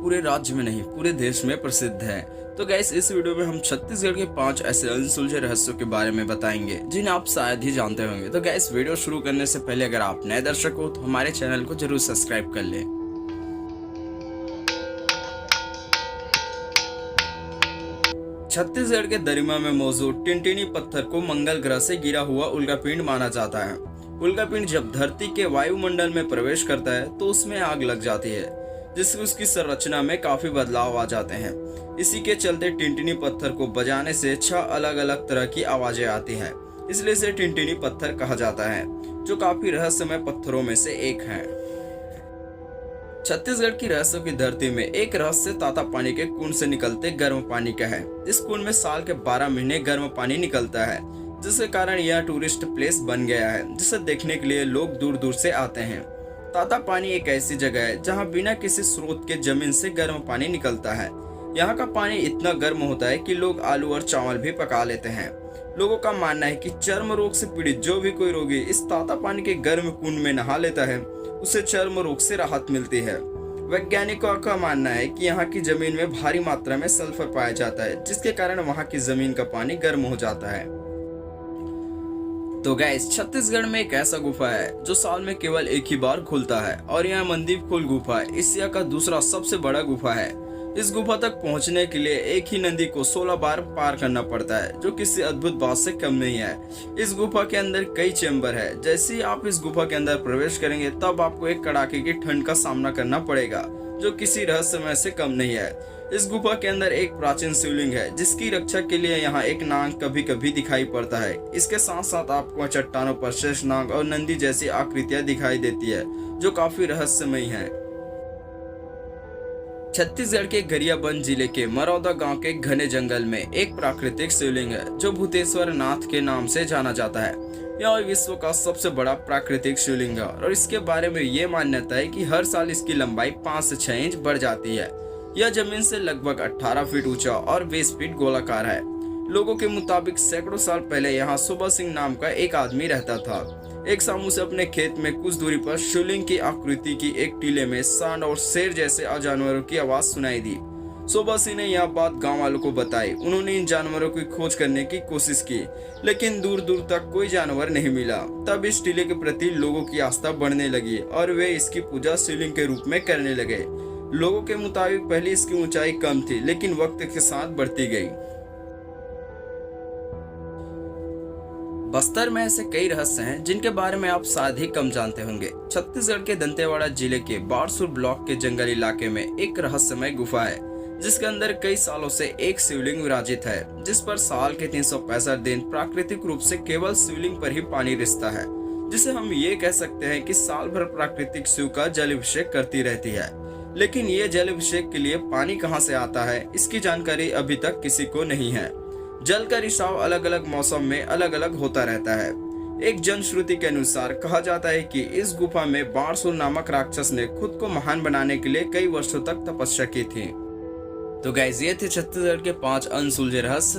पूरे राज्य में नहीं पूरे देश में प्रसिद्ध है। तो गैस इस वीडियो में हम छत्तीसगढ़ के 5 ऐसे अनसुलझे रहस्यों के बारे में बताएंगे जिन्हें आप शायद ही जानते होंगे। तो गैस वीडियो शुरू करने से पहले अगर आप नए दर्शक हो तो हमारे चैनल को जरूर सब्सक्राइब कर लें। छत्तीसगढ़ के दरिमा में मौजूद टिनटिनी पत्थर को मंगल ग्रह से गिरा हुआ उल्कापिंड माना जाता है। उल्कापिंड जब धरती के वायुमंडल में प्रवेश करता है तो उसमें आग लग जाती है, जिससे उसकी संरचना में काफी बदलाव आ जाते हैं। इसी के चलते टिनटिनी पत्थर को बजाने से 6 अलग अलग तरह की आवाजें आती हैं, इसलिए इसे टिनटिनी पत्थर कहा जाता है, जो काफी रहस्यमय पत्थरों में से एक है। छत्तीसगढ़ की रहस्यों की धरती में एक रहस्य ताता पानी के कुंड से निकलते गर्म पानी का है। इस कुंड में साल के 12 महीने गर्म पानी निकलता है, जिसके कारण यह टूरिस्ट प्लेस बन गया है, जिसे देखने के लिए लोग दूर दूर से आते हैं। ताता पानी एक ऐसी जगह है जहां बिना किसी स्रोत के जमीन से गर्म पानी निकलता है। यहाँ का पानी इतना गर्म होता है कि लोग आलू और चावल भी पका लेते हैं। लोगों का मानना है कि चर्म रोग से पीड़ित जो भी कोई रोगी इस ताता पानी के गर्म कुंड में नहा लेता है, उसे चर्म रोग से राहत मिलती है। वैज्ञानिकों का मानना है कि यहाँ की जमीन में भारी मात्रा में सल्फर पाया जाता है, जिसके कारण वहाँ की जमीन का पानी गर्म हो जाता है। तो गैस छत्तीसगढ़ में एक ऐसा गुफा है जो साल में केवल एक ही बार खुलता है, और यह मंदीप खोल गुफा एशिया का दूसरा सबसे बड़ा गुफा है। इस गुफा तक पहुंचने के लिए एक ही नदी को 16 बार पार करना पड़ता है, जो किसी अद्भुत बात से कम नहीं है। इस गुफा के अंदर कई चेंबर है। जैसे ही आप इस गुफा के अंदर प्रवेश करेंगे तब आपको एक कड़ाके की ठंड का सामना करना पड़ेगा, जो किसी रहस्यमय से कम नहीं है। इस गुफा के अंदर एक प्राचीन शिवलिंग है, जिसकी रक्षा के लिए यहाँ एक नाग कभी कभी दिखाई पड़ता है। इसके साथ साथ आपको चट्टानों पर शेष नाग और नंदी जैसी आकृतियां दिखाई देती है, जो काफी रहस्यमयी है। छत्तीसगढ़ के गरियाबंद जिले के मरौदा गांव के घने जंगल में एक प्राकृतिक शिवलिंग है, जो भूतेश्वर नाथ के नाम से जाना जाता है। यह विश्व का सबसे बड़ा प्राकृतिक शिवलिंग है, और इसके बारे में ये मान्यता है कि हर साल इसकी लंबाई 5 से 6 इंच बढ़ जाती है। यह जमीन से लगभग 18 फीट ऊंचा और 20 फीट गोलाकार है। लोगों के मुताबिक सैकड़ों साल पहले यहाँ सुबह सिंह नाम का एक आदमी रहता था। एक शाम उसे अपने खेत में कुछ दूरी पर शिवलिंग की आकृति की एक टीले में सांड और शेर जैसे जानवरों की आवाज सुनाई दी। सुबह सिंह ने यह बात गांव वालों को बताई। उन्होंने इन जानवरों की खोज करने की कोशिश की, लेकिन दूर दूर तक कोई जानवर नहीं मिला। तब इस टीले के प्रति लोगों की आस्था बढ़ने लगी और वे इसकी पूजा शिवलिंग के रूप में करने लगे। लोगों के मुताबिक पहले इसकी ऊंचाई कम थी, लेकिन वक्त के साथ बढ़ती गई। बस्तर में ऐसे कई रहस्य हैं जिनके बारे में आप शायद ही कम जानते होंगे। छत्तीसगढ़ के दंतेवाड़ा जिले के बारसूर ब्लॉक के जंगल इलाके में एक रहस्यमय गुफा है, जिसके अंदर कई सालों से एक शिवलिंग विराजित है, जिस पर साल के 365 दिन प्राकृतिक रूप से केवल शिवलिंग पर ही पानी रिसता है, जिसे हम ये कह सकते हैं कि साल भर प्राकृतिक शिव का जल अभिषेक करती रहती है। लेकिन ये जल अभिषेक के लिए पानी कहाँ से आता है, इसकी जानकारी अभी तक किसी को नहीं है। जल का रिसाव अलग अलग मौसम में अलग अलग होता रहता है। एक जनश्रुति के अनुसार कहा जाता है कि इस गुफा में बाणसुर नामक राक्षस ने खुद को महान बनाने के लिए कई वर्षों तक तपस्या की थी। तो गाइस ये थे छत्तीसगढ़ के 5 अनसुलझे रहस्य।